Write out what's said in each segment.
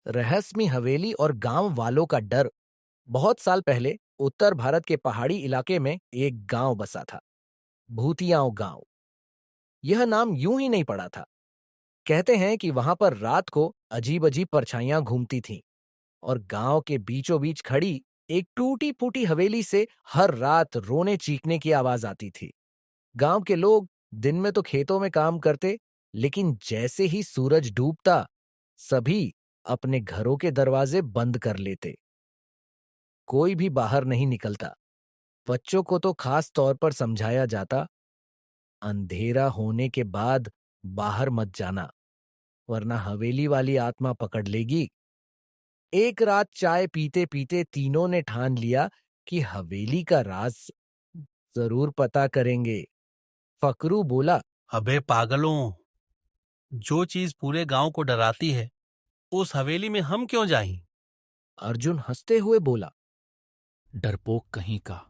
रहस्यमयी हवेली और गांव वालों का डर। बहुत साल पहले उत्तर भारत के पहाड़ी इलाके में एक गांव बसा था, भूतियाओं गांव। यह नाम यूं ही नहीं पड़ा था। कहते हैं कि वहां पर रात को अजीब अजीब परछाइयां घूमती थीं और गांव के बीचों बीच खड़ी एक टूटी फूटी हवेली से हर रात रोने चीखने की आवाज आती थी। गांव के लोग दिन में तो खेतों में काम करते, लेकिन जैसे ही सूरज डूबता, सभी अपने घरों के दरवाजे बंद कर लेते। कोई भी बाहर नहीं निकलता। बच्चों को तो खास तौर पर समझाया जाता, अंधेरा होने के बाद बाहर मत जाना, वरना हवेली वाली आत्मा पकड़ लेगी। एक रात चाय पीते पीते तीनों ने ठान लिया कि हवेली का राज जरूर पता करेंगे। फकरू बोला, अबे पागलों, जो चीज पूरे गांव को डराती है उस हवेली में हम क्यों जाएं? अर्जुन हंसते हुए बोला, डरपोक कहीं का,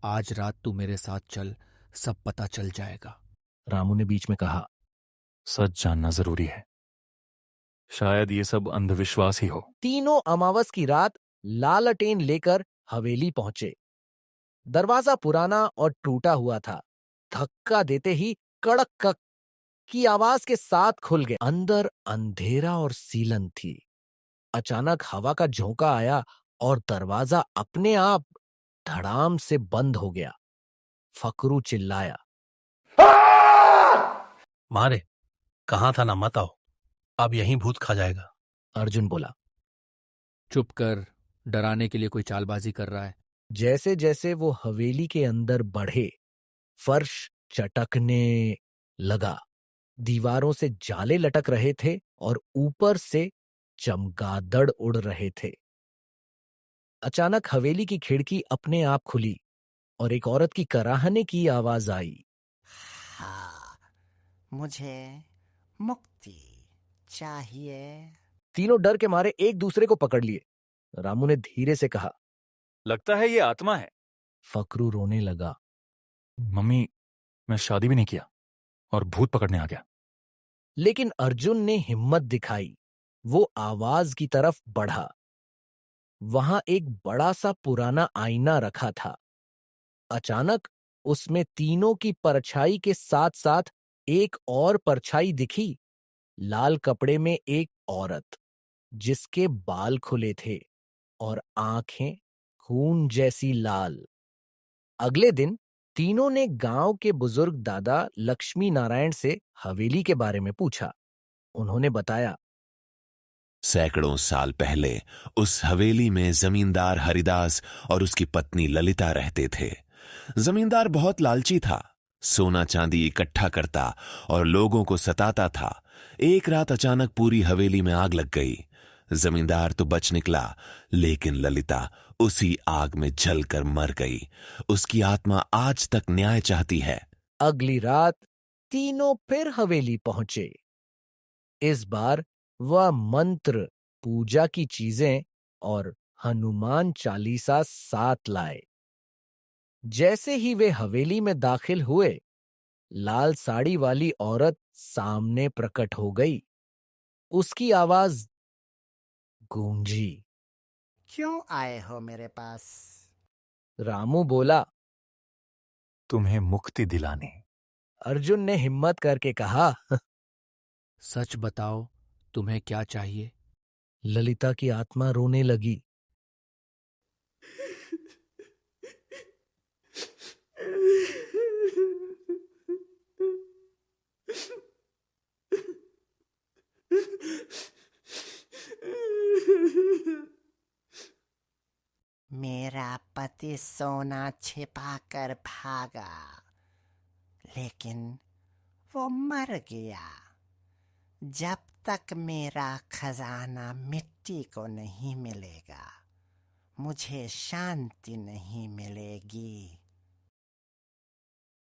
आज रात तू मेरे साथ चल, सब पता चल जाएगा। रामू ने बीच में कहा, सच जानना जरूरी है, शायद ये सब अंधविश्वास ही हो। तीनों अमावस की रात लालटेन लेकर हवेली पहुंचे। दरवाजा पुराना और टूटा हुआ था। धक्का देते ही कड़क कक की आवाज के साथ खुल गया। अंदर अंधेरा और सीलन थी। अचानक हवा का झोंका आया और दरवाजा अपने आप धड़ाम से बंद हो गया। फकरू चिल्लाया, मारे, कहाँ था ना मत आओ, अब यहीं भूत खा जाएगा। अर्जुन बोला। चुप कर, डराने के लिए कोई चालबाजी कर रहा है। जैसे जैसे वो हवेली के अंदर बढ़े, फर्श चटकने लगा। दीवारों से जाले लटक रहे थे और ऊपर से चमगादड़ उड़ रहे थे। अचानक हवेली की खिड़की अपने आप खुली और एक औरत की कराहने की आवाज आई। हाँ, मुझे मुक्ति चाहिए। तीनों डर के मारे एक दूसरे को पकड़ लिए। रामू ने धीरे से कहा, लगता है ये आत्मा है। फकरू रोने लगा। मम्मी, मैं शादी भी नहीं किया और भूत पकड़ने आ गया। लेकिन अर्जुन ने हिम्मत दिखाई। वो आवाज की तरफ बढ़ा। वहां एक बड़ा सा पुराना आईना रखा था। अचानक उसमें तीनों की परछाई के साथ साथ एक और परछाई दिखी। लाल कपड़े में एक औरत, जिसके बाल खुले थे और आंखें खून जैसी लाल। अगले दिन तीनों ने गांव के बुजुर्ग दादा लक्ष्मी नारायण से हवेली के बारे में पूछा। उन्होंने बताया, सैकड़ों साल पहले उस हवेली में जमींदार हरिदास और उसकी पत्नी ललिता रहते थे। जमींदार बहुत लालची था, सोना चांदी इकट्ठा करता और लोगों को सताता था। एक रात अचानक पूरी हवेली में आग लग गई। जमींदार तो बच निकला, लेकिन ललिता उसी आग में जलकर मर गई। उसकी आत्मा आज तक न्याय चाहती है। अगली रात तीनों फिर हवेली पहुंचे। इस बार वह मंत्र, पूजा की चीजें और हनुमान चालीसा साथ लाए। जैसे ही वे हवेली में दाखिल हुए, लाल साड़ी वाली औरत सामने प्रकट हो गई। उसकी आवाज गूंजी। क्यों आए हो मेरे पास? रामू बोला। तुम्हें मुक्ति दिलाने। अर्जुन ने हिम्मत करके कहा, सच बताओ, तुम्हें क्या चाहिए? ललिता की आत्मा रोने लगी। मेरा पति सोना छिपा कर भागा, लेकिन वो मर गया। जब तक मेरा खजाना मिट्टी को नहीं मिलेगा, मुझे शांति नहीं मिलेगी।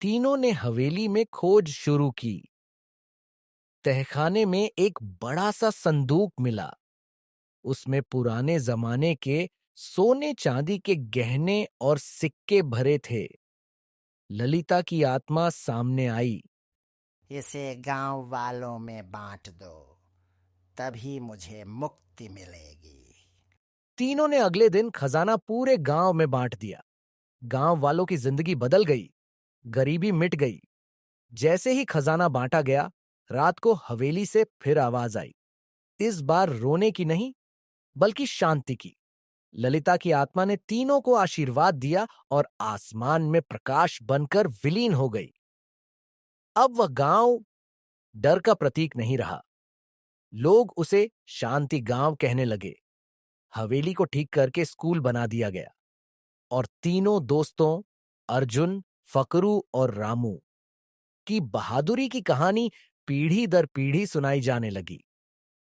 तीनों ने हवेली में खोज शुरू की। तहखाने में एक बड़ा सा संदूक मिला। उसमें पुराने जमाने के सोने चांदी के गहने और सिक्के भरे थे। ललिता की आत्मा सामने आई। इसे गांव वालों में बांट दो, तभी मुझे मुक्ति शांति मिलेगी। तीनों ने अगले दिन खजाना पूरे गांव में बांट दिया। गांव वालों की जिंदगी बदल गई, गरीबी मिट गई। जैसे ही खजाना बांटा गया, रात को हवेली से फिर आवाज आई। इस बार रोने की नहीं, बल्कि शांति की। ललिता की आत्मा ने तीनों को आशीर्वाद दिया और आसमान में प्रकाश बनकर विलीन हो गई। अब वह गांव डर का प्रतीक नहीं रहा। लोग उसे शांति गांव कहने लगे। हवेली को ठीक करके स्कूल बना दिया गया और तीनों दोस्तों अर्जुन, फकरू और रामू की बहादुरी की कहानी पीढ़ी दर पीढ़ी सुनाई जाने लगी।